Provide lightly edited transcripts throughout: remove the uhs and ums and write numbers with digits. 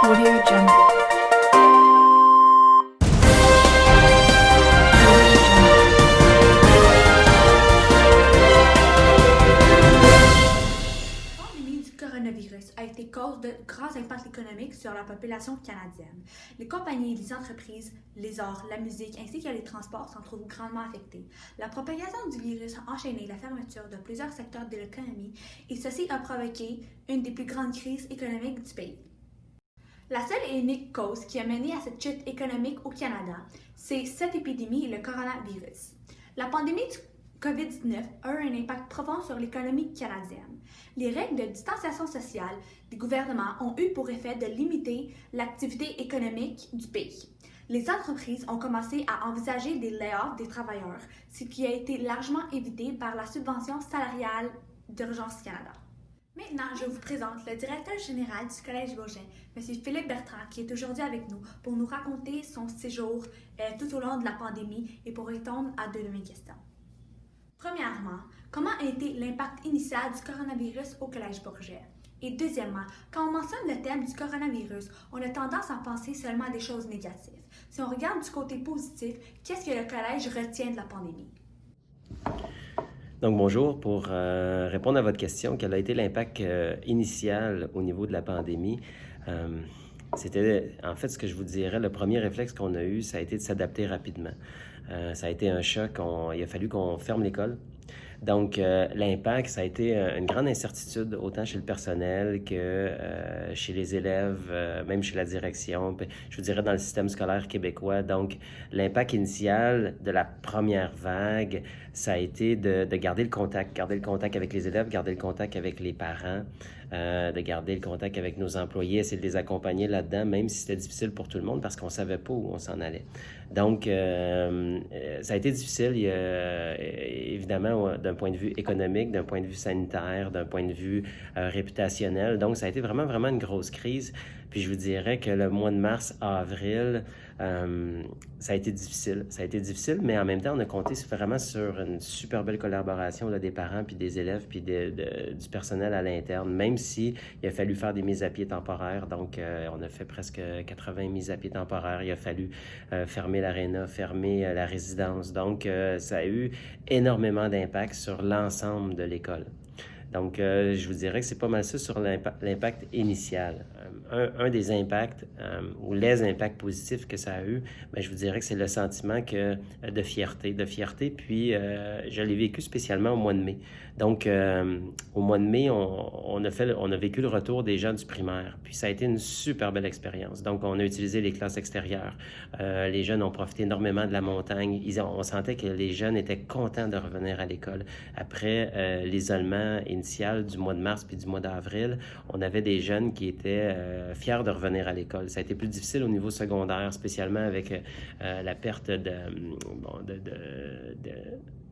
Audio Jungle. La pandémie du coronavirus a été cause de grands impacts économiques sur la population canadienne. Les compagnies, les entreprises, les arts, la musique ainsi que les transports s'en trouvent grandement affectés. La propagation du virus a enchaîné la fermeture de plusieurs secteurs de l'économie et ceci a provoqué une des plus grandes crises économiques du pays. La seule et unique cause qui a mené à cette chute économique au Canada, c'est cette épidémie, le coronavirus. La pandémie du COVID-19 a eu un impact profond sur l'économie canadienne. Les règles de distanciation sociale des gouvernements ont eu pour effet de limiter l'activité économique du pays. Les entreprises ont commencé à envisager des layoffs des travailleurs, ce qui a été largement évité par la subvention salariale d'Urgence Canada. Maintenant, je vous présente le directeur général du Collège Bourget, M. Philippe Bertrand, qui est aujourd'hui avec nous pour nous raconter son séjour tout au long de la pandémie et pour répondre à deux de mes questions. Premièrement, comment a été l'impact initial du coronavirus au Collège Bourget? Et deuxièmement, quand on mentionne le thème du coronavirus, on a tendance à penser seulement à des choses négatives. Si on regarde du côté positif, qu'est-ce que le Collège retient de la pandémie? Donc, bonjour. Pour répondre à votre question, quel a été l'impact initial au niveau de la pandémie? C'était, en fait, ce que je vous dirais, le premier réflexe qu'on a eu, ça a été de s'adapter rapidement. Ça a été un choc. Il a fallu qu'on ferme l'école. Donc, l'impact, ça a été une grande incertitude, autant chez le personnel que chez les élèves, même chez la direction, puis, je vous dirais dans le système scolaire québécois. Donc, l'impact initial de la première vague, ça a été de garder le contact avec les élèves, garder le contact avec les parents, de garder le contact avec nos employés, essayer de les accompagner là-dedans, même si c'était difficile pour tout le monde parce qu'on ne savait pas où on s'en allait. Donc, ça a été difficile, évidemment, d'un point de vue économique, d'un point de vue sanitaire, d'un point de vue réputationnel. Donc, ça a été vraiment, vraiment une grosse crise. Puis je vous dirais que le mois de mars, avril, ça a été difficile. Ça a été difficile, mais en même temps, on a compté vraiment sur une super belle collaboration là, des parents, puis des élèves, puis du personnel à l'interne, même si il a fallu faire des mises à pied temporaires. Donc, on a fait presque 80 mises à pied temporaires. Il a fallu fermer l'aréna, fermer la résidence. Donc, ça a eu énormément d'impact sur l'ensemble de l'école. Donc, je vous dirais que c'est pas mal ça sur l'impact initial. Un des impacts ou les impacts positifs que ça a eu, bien, je vous dirais que c'est le sentiment de fierté. Puis, je l'ai vécu spécialement au mois de mai. Donc, au mois de mai, on a vécu le retour des gens du primaire. Puis, ça a été une super belle expérience. Donc, on a utilisé les classes extérieures. Les jeunes ont profité énormément de la montagne. On sentait que les jeunes étaient contents de revenir à l'école. Après l'isolement initial du mois de mars puis du mois d'avril, on avait des jeunes qui étaient fiers de revenir à l'école. Ça a été plus difficile au niveau secondaire, spécialement avec la perte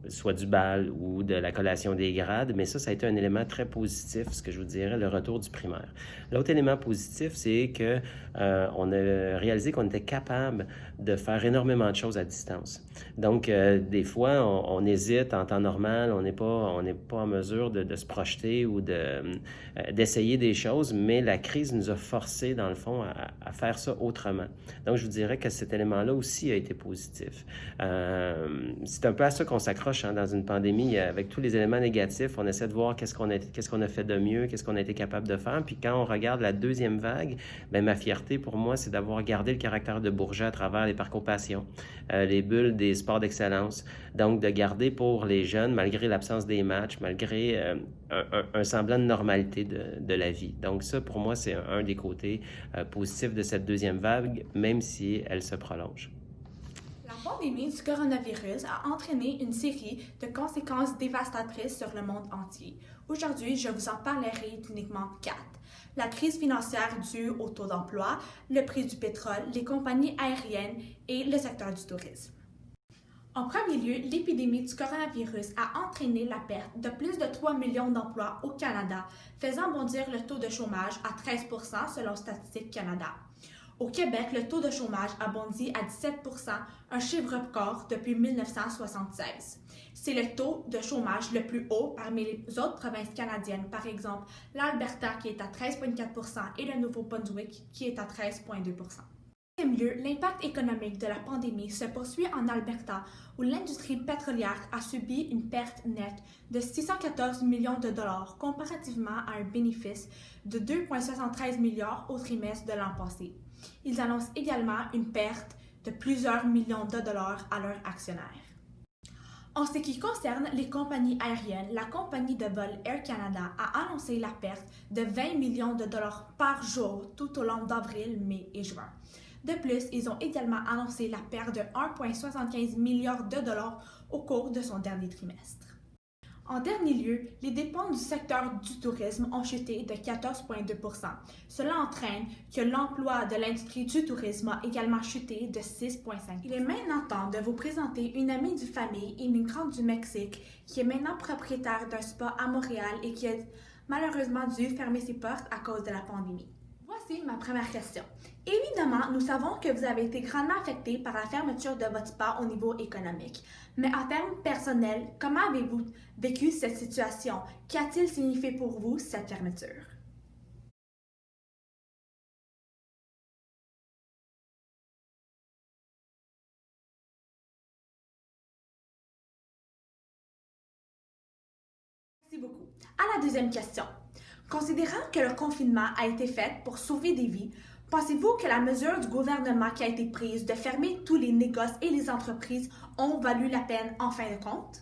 soit du bal ou de la collation des grades, mais ça a été un élément très positif, ce que je vous dirais, le retour du primaire. L'autre élément positif, c'est que on a réalisé qu'on était capable de faire énormément de choses à distance. Donc, des fois, on hésite en temps normal, on n'est pas en mesure de se projeter ou d'essayer des choses, mais la crise nous a forcé, dans le fond, à faire ça autrement. Donc, je vous dirais que cet élément-là aussi a été positif. C'est un peu à ça qu'on s'accroche dans une pandémie, avec tous les éléments négatifs, on essaie de voir qu'est-ce qu'on a fait de mieux, qu'est-ce qu'on a été capable de faire. Puis quand on regarde la deuxième vague, bien, ma fierté pour moi, c'est d'avoir gardé le caractère de Bourget à travers les parcours passion, les bulles des sports d'excellence. Donc, de garder pour les jeunes, malgré l'absence des matchs, malgré un semblant de normalité de la vie. Donc ça, pour moi, c'est un des côtés positifs de cette deuxième vague, même si elle se prolonge. La pandémie du coronavirus a entraîné une série de conséquences dévastatrices sur le monde entier. Aujourd'hui, je vous en parlerai uniquement 4. La crise financière due au taux d'emploi, le prix du pétrole, les compagnies aériennes et le secteur du tourisme. En premier lieu, l'épidémie du coronavirus a entraîné la perte de plus de 3 millions d'emplois au Canada, faisant bondir le taux de chômage à 13% selon Statistique Canada. Au Québec, le taux de chômage a bondi à 17 %, un chiffre record depuis 1976. C'est le taux de chômage le plus haut parmi les autres provinces canadiennes, par exemple l'Alberta qui est à 13,4 % et le Nouveau-Brunswick qui est à 13,2 %. En deuxième lieu, l'impact économique de la pandémie se poursuit en Alberta, où l'industrie pétrolière a subi une perte nette de 614 millions de dollars comparativement à un bénéfice de 2,73 milliards au trimestre de l'an passé. Ils annoncent également une perte de plusieurs millions de dollars à leurs actionnaires. En ce qui concerne les compagnies aériennes, la compagnie de vol Air Canada a annoncé la perte de 20 millions de dollars par jour tout au long d'avril, mai et juin. De plus, ils ont également annoncé la perte de 1,75 milliard de dollars au cours de son dernier trimestre. En dernier lieu, les dépenses du secteur du tourisme ont chuté de 14,2 %. Cela entraîne que l'emploi de l'industrie du tourisme a également chuté de 6,5 %. Il est maintenant temps de vous présenter une amie de famille immigrante du Mexique qui est maintenant propriétaire d'un spa à Montréal et qui a malheureusement dû fermer ses portes à cause de la pandémie. Voici ma première question. Évidemment, nous savons que vous avez été grandement affecté par la fermeture de votre spa au niveau économique. Mais en termes personnels, comment avez-vous vécu cette situation? Qu'a-t-il signifié pour vous cette fermeture? Merci beaucoup. À la deuxième question. Considérant que le confinement a été fait pour sauver des vies, pensez-vous que la mesure du gouvernement qui a été prise de fermer tous les négoces et les entreprises ont valu la peine en fin de compte?